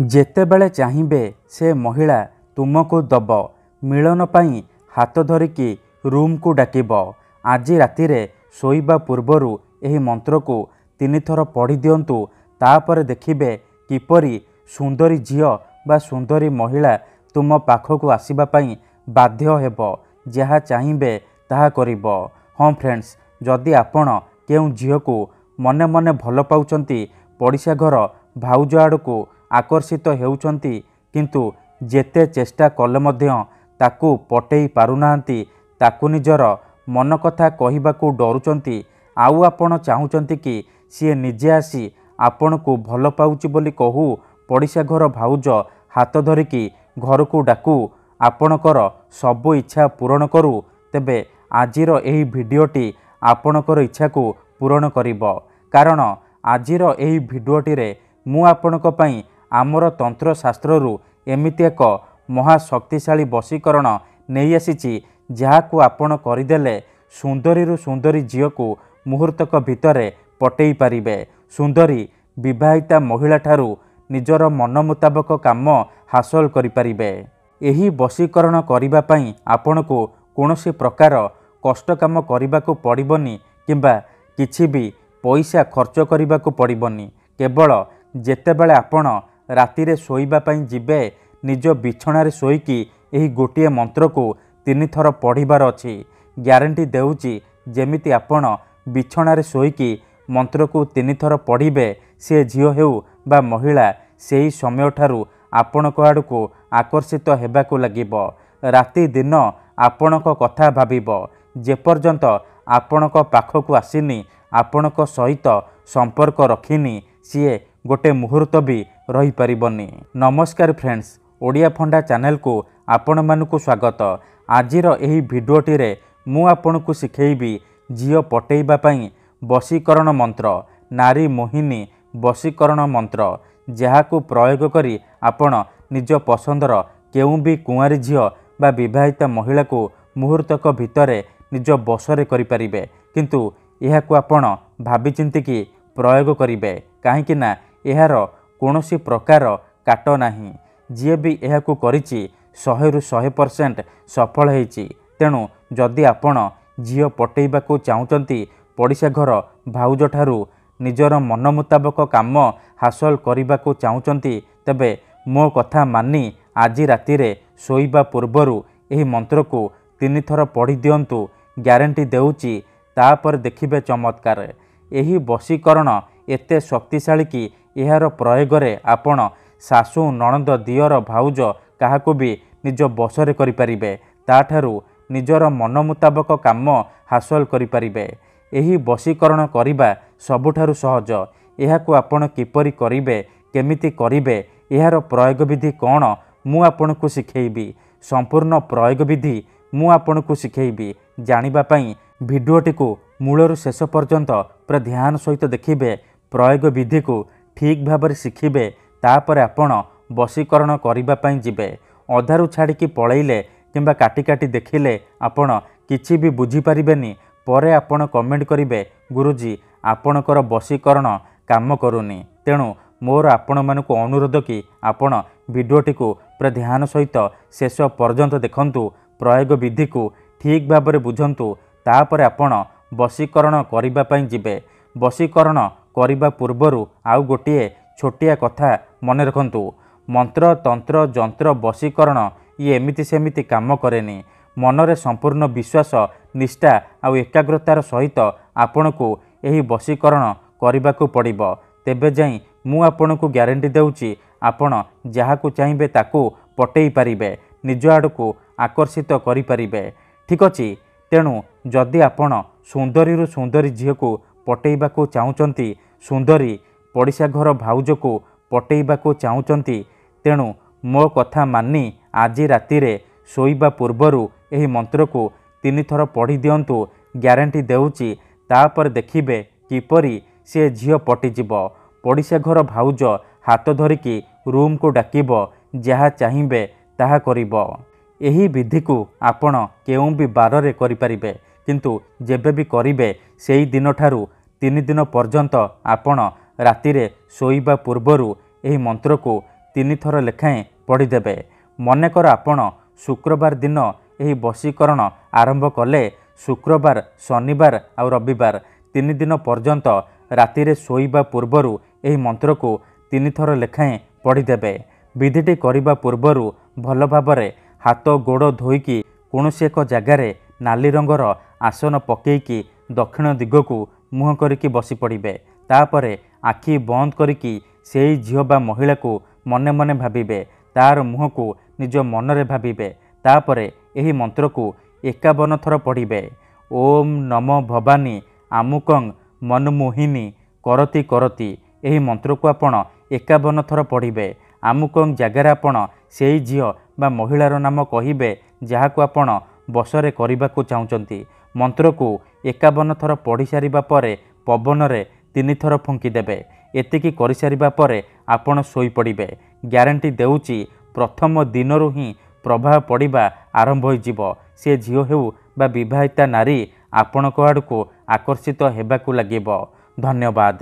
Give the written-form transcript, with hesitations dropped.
ଯେତେବେଳେ ଚାହିଁବେ ସେ ମହିଳା ତୁମକୁ ଦବ ମିଳନ ପାଇଁ ହାତ ଧରିକି ରୁମ୍କୁ ଡାକିବ। ଆଜି ରାତିରେ ଶୋଇବା ପୂର୍ବରୁ ଏହି ମନ୍ତ୍ରକୁ 3 ଥର ପଢ଼ି ଦିଅନ୍ତୁ। ତାପରେ ଦେଖିବେ କିପରି ସୁନ୍ଦରୀ ଝିଅ ବା ସୁନ୍ଦରୀ ମହିଳା ତୁମ ପାଖକୁ ଆସିବା ପାଇଁ ବାଧ୍ୟ ହେବ। ଯାହା ଚାହିଁବେ ତାହା କରିବ। ହଁ ଫ୍ରେଣ୍ଡସ୍, ଯଦି ଆପଣ କେଉଁ ଝିଅକୁ ମନେ ମନେ ଭଲ ପାଉଛନ୍ତି, ପଡ଼ିଶା ଘର ଭାଉଜ ଆଡ଼କୁ ଆକର୍ଷିତ ହେଉଛନ୍ତି, କିନ୍ତୁ ଯେତେ ଚେଷ୍ଟା କଲେ ମଧ୍ୟ ତାକୁ ପଟେଇ ପାରୁନାହାନ୍ତି, ତାକୁ ନିଜର ମନ କଥା କହିବାକୁ ଡରୁଛନ୍ତି, ଆଉ ଆପଣ ଚାହୁଁଛନ୍ତି କି ସିଏ ନିଜେ ଆସି ଆପଣଙ୍କୁ ଭଲ ପାଉଛି ବୋଲି କହୁ, ପଡ଼ିଶା ଘର ଭାଉଜ ହାତ ଧରିକି ଘରକୁ ଡାକୁ, ଆପଣଙ୍କର ସବୁ ଇଚ୍ଛା ପୂରଣ କରୁ, ତେବେ ଆଜିର ଏହି ଭିଡ଼ିଓଟି ଆପଣଙ୍କର ଇଚ୍ଛାକୁ ପୂରଣ କରିବ। କାରଣ ଆଜିର ଏହି ଭିଡ଼ିଓଟିରେ ମୁଁ ଆପଣଙ୍କ ପାଇଁ ଆମର ତନ୍ତ୍ରଶାସ୍ତ୍ରରୁ ଏମିତି ଏକ ମହାଶକ୍ତିଶାଳୀ ବଶୀକରଣ ନେଇ ଆସିଛି, ଯାହାକୁ ଆପଣ କରିଦେଲେ ସୁନ୍ଦରୀରୁ ସୁନ୍ଦରୀ ଝିଅକୁ ମୁହୂର୍ତ୍ତକ ଭିତରେ ପଟେଇ ପାରିବେ। ସୁନ୍ଦରୀ ବିବାହିତା ମହିଳାଠାରୁ ନିଜର ମନ ମୁତାବକ କାମ ହାସଲ କରିପାରିବେ। ଏହି ବଶୀକରଣ କରିବା ପାଇଁ ଆପଣଙ୍କୁ କୌଣସି ପ୍ରକାର କଷ୍ଟ କାମ କରିବାକୁ ପଡ଼ିବନି କିମ୍ବା କିଛି ବି ପଇସା ଖର୍ଚ୍ଚ କରିବାକୁ ପଡ଼ିବନି। କେବଳ ଯେତେବେଳେ ଆପଣ ରାତିରେ ଶୋଇବା ପାଇଁ ଯିବେ, ନିଜ ବିଛଣାରେ ଶୋଇକି ଏହି ଗୋଟିଏ ମନ୍ତ୍ରକୁ 3 ଥର ପଢ଼ିବାର ଅଛି। ଗ୍ୟାରେଣ୍ଟି ଦେଉଛି, ଯେମିତି ଆପଣ ବିଛଣାରେ ଶୋଇକି ମନ୍ତ୍ରକୁ 3 ଥର ପଢ଼ିବେ, ସେ ଝିଅ ହେଉ ବା ମହିଳା ସେହି ସମୟଠାରୁ ଆପଣଙ୍କ ଆଡ଼କୁ ଆକର୍ଷିତ ହେବାକୁ ଲାଗିବ। ରାତି ଦିନ ଆପଣଙ୍କ କଥା ଭାବିବ। ଯେପର୍ଯ୍ୟନ୍ତ ଆପଣଙ୍କ ପାଖକୁ ଆସିନି, ଆପଣଙ୍କ ସହିତ ସମ୍ପର୍କ ରଖିନି, ସିଏ ଗୋଟେ ମୁହୂର୍ତ୍ତ ବି ରହିପାରିବନି। ନମସ୍କାର ଫ୍ରେଣ୍ଡସ୍, ଓଡ଼ିଆ ଫଣ୍ଡା ଚ୍ୟାନେଲକୁ ଆପଣମାନଙ୍କୁ ସ୍ୱାଗତ। ଆଜିର ଏହି ଭିଡ଼ିଓଟିରେ ମୁଁ ଆପଣଙ୍କୁ ଶିଖେଇବି ଝିଅ ପଟେଇବା ପାଇଁ ବଶୀକରଣ ମନ୍ତ୍ର, ନାରୀ ମୋହିନୀ ବଶୀକରଣ ମନ୍ତ୍ର, ଯାହାକୁ ପ୍ରୟୋଗ କରି ଆପଣ ନିଜ ପସନ୍ଦର କେଉଁ ବି କୁଆଁରୀ ଝିଅ ବା ବିବାହିତା ମହିଳାକୁ ମୁହୂର୍ତ୍ତକ ଭିତରେ ନିଜ ବଶରେ କରିପାରିବେ। କିନ୍ତୁ ଏହାକୁ ଆପଣ ଭାବିଚିନ୍ତିକି ପ୍ରୟୋଗ କରିବେ, କାହିଁକି ନା ଏହାର କୌଣସି ପ୍ରକାର କାଟ ନାହିଁ। ଯିଏ ବି ଏହାକୁ କରିଛି 100ରୁ 100% ସଫଳ ହେଇଛି। ତେଣୁ ଯଦି ଆପଣ ଝିଅ ପଟେଇବାକୁ ଚାହୁଁଛନ୍ତି, ପଡ଼ିଶା ଘର ଭାଉଜଠାରୁ ନିଜର ମନ ମୁତାବକ କାମ ହାସଲ କରିବାକୁ ଚାହୁଁଛନ୍ତି, ତେବେ ମୋ କଥା ମାନି ଆଜି ରାତିରେ ଶୋଇବା ପୂର୍ବରୁ ଏହି ମନ୍ତ୍ରକୁ 3 ଥର ପଢ଼ି ଦିଅନ୍ତୁ। ଗ୍ୟାରେଣ୍ଟି ଦେଉଛି, ତାପରେ ଦେଖିବେ ଚମତ୍କାର। ଏହି ବଶୀକରଣ ଏତେ ଶକ୍ତିଶାଳୀ କି ଏହାର ପ୍ରୟୋଗରେ ଆପଣ ଶାଶୁ, ନଣନ୍ଦ, ଦିଅର, ଭାଉଜ କାହାକୁ ବି ନିଜ ବଶରେ କରିପାରିବେ। ତାଠାରୁ ନିଜର ମନ ମୁତାବକ କାମ ହାସଲ କରିପାରିବେ। ଏହି ବଶୀକରଣ କରିବା ସବୁଠାରୁ ସହଜ। ଏହାକୁ ଆପଣ କିପରି କରିବେ, କେମିତି କରିବେ, ଏହାର ପ୍ରୟୋଗ ବିଧି କ'ଣ, ମୁଁ ଆପଣଙ୍କୁ ଶିଖେଇବି। ସମ୍ପୂର୍ଣ୍ଣ ପ୍ରୟୋଗ ବିଧି ମୁଁ ଆପଣଙ୍କୁ ଶିଖେଇବି। ଜାଣିବା ପାଇଁ ଭିଡ଼ିଓଟିକୁ ମୂଳରୁ ଶେଷ ପର୍ଯ୍ୟନ୍ତ ପୁରା ଧ୍ୟାନ ସହିତ ଦେଖିବେ। ପ୍ରୟୋଗ ବିଧିକୁ ଠିକ୍ ଭାବରେ ଶିଖିବେ। ତାପରେ ଆପଣ ବଶୀକରଣ କରିବା ପାଇଁ ଯିବେ। ଅଧାରୁ ଛାଡ଼ିକି ପଳେଇଲେ କିମ୍ବା କାଟି କାଟି ଦେଖିଲେ ଆପଣ କିଛି ବି ବୁଝିପାରିବେନି। ପରେ ଆପଣ କମେଣ୍ଟ କରିବେ, ଗୁରୁଜୀ ଆପଣଙ୍କର ବଶୀକରଣ କାମ କରୁନି। ତେଣୁ ମୋର ଆପଣମାନଙ୍କୁ ଅନୁରୋଧ କି ଆପଣ ଭିଡ଼ିଓଟିକୁ ପୁରା ଧ୍ୟାନ ସହିତ ଶେଷ ପର୍ଯ୍ୟନ୍ତ ଦେଖନ୍ତୁ। ପ୍ରୟୋଗ ବିଧିକୁ ଠିକ୍ ଭାବରେ ବୁଝନ୍ତୁ। ତାପରେ ଆପଣ ବଶୀକରଣ କରିବା ପାଇଁ ଯିବେ। ବଶୀକରଣ କରିବା ପୂର୍ବରୁ ଆଉ ଗୋଟିଏ ଛୋଟିଆ କଥା ମନେ ରଖନ୍ତୁ। ମନ୍ତ୍ର, ତନ୍ତ୍ର, ଯନ୍ତ୍ର, ବଶୀକରଣ ଇଏ ଏମିତି ସେମିତି କାମ କରେନି। ମନରେ ସମ୍ପୂର୍ଣ୍ଣ ବିଶ୍ୱାସ, ନିଷ୍ଠା ଆଉ ଏକାଗ୍ରତାର ସହିତ ଆପଣଙ୍କୁ ଏହି ବଶୀକରଣ କରିବାକୁ ପଡ଼ିବ। ତେବେ ଯାଇ ମୁଁ ଆପଣଙ୍କୁ ଗ୍ୟାରେଣ୍ଟି ଦେଉଛି, ଆପଣ ଯାହାକୁ ଚାହିଁବେ ତାକୁ ପଟେଇ ପାରିବେ, ନିଜ ଆଡ଼କୁ ଆକର୍ଷିତ କରିପାରିବେ। ଠିକ୍ ଅଛି। ତେଣୁ ଯଦି ଆପଣ ସୁନ୍ଦରୀରୁ ସୁନ୍ଦରୀ ଝିଅକୁ ପଟେଇବାକୁ ଚାହୁଁଛନ୍ତି, ସୁନ୍ଦରୀ ପଡ଼ିଶା ଘର ଭାଉଜକୁ ପଟେଇବାକୁ ଚାହୁଁଛନ୍ତି, ତେଣୁ ମୋ କଥା ମାନି ଆଜି ରାତିରେ ଶୋଇବା ପୂର୍ବରୁ ଏହି ମନ୍ତ୍ରକୁ 3 ଥର ପଢ଼ି ଦିଅନ୍ତୁ। ଗ୍ୟାରେଣ୍ଟି ଦେଉଛି, ତାପରେ ଦେଖିବେ କିପରି ସେ ଝିଅ ପଟିଯିବ। ପଡ଼ିଶା ଘର ଭାଉଜ ହାତ ଧରିକି ରୁମ୍କୁ ଡାକିବ, ଯାହା ଚାହିଁବେ ତାହା କରିବ। ଏହି ବିଧିକୁ ଆପଣ କେଉଁ ବି ବାରରେ କରିପାରିବେ, କିନ୍ତୁ ଯେବେ ବି କରିବେ ସେହି ଦିନଠାରୁ 3 ଦିନ ପର୍ଯ୍ୟନ୍ତ ଆପଣ ରାତିରେ ଶୋଇବା ପୂର୍ବରୁ ଏହି ମନ୍ତ୍ରକୁ ତିନି ଥର ଲେଖାଏଁ ପଢ଼ିଦେବେ। ମନେକର ଆପଣ ଶୁକ୍ରବାର ଦିନ ଏହି ବଶୀକରଣ ଆରମ୍ଭ କଲେ। ଶୁକ୍ରବାର, ଶନିବାର ଆଉ ରବିବାର 3 ଦିନ ପର୍ଯ୍ୟନ୍ତ ରାତିରେ ଶୋଇବା ପୂର୍ବରୁ ଏହି ମନ୍ତ୍ରକୁ 3 ଥର ଲେଖାଏଁ ପଢ଼ିଦେବେ। ବିଧିଟି କରିବା ପୂର୍ବରୁ ଭଲ ଭାବରେ ହାତ ଗୋଡ଼ ଧୋଇକି କୌଣସି ଏକ ଜାଗାରେ ନାଲି ରଙ୍ଗର ଆସନ ପକେଇକି ଦକ୍ଷିଣ ଦିଗକୁ ମୁହଁ କରିକି ବସି ପଡ଼ିବେ। ତାପରେ ଆଖି ବନ୍ଦ କରିକି ସେଇ ଝିଅ ବା ମହିଳାକୁ ମନେ ମନେ ଭାବିବେ। ତାର ମୁହଁକୁ ନିଜ ମନରେ ଭାବିବେ। ତାପରେ ଏହି ମନ୍ତ୍ରକୁ 51 ଥର ପଢ଼ିବେ। ଓମ୍ ନମ ଭବାନୀ ଆମୁକଂ ମନମୋହିନୀ କରତି କରତି। ଏହି ମନ୍ତ୍ରକୁ ଆପଣ 51 ଥର ପଢ଼ିବେ। ଆମୁକଂ ଜାଗାରେ ଆପଣ ସେଇ ଝିଅ ବା ମହିଳାର ନାମ କହିବେ ଯାହାକୁ ଆପଣ ବଶରେ କରିବାକୁ ଚାହୁଁଛନ୍ତି। ମନ୍ତ୍ରକୁ 51 ଥର ପଢ଼ି ସାରିବା ପରେ ପବନରେ 3 ଥର ଫୁଙ୍କିଦେବେ। ଏତିକି କରିସାରିବା ପରେ ଆପଣ ଶୋଇପଡ଼ିବେ। ଗ୍ୟାରେଣ୍ଟି ଦେଉଛି ପ୍ରଥମ ଦିନରୁ ହିଁ ପ୍ରଭାବ ପଡ଼ିବା ଆରମ୍ଭ ହୋଇଯିବ। ସେ ଝିଅ ହେଉ ବା ବିବାହିତା ନାରୀ ଆପଣଙ୍କ ଆଡ଼କୁ ଆକର୍ଷିତ ହେବାକୁ ଲାଗିବ। ଧନ୍ୟବାଦ।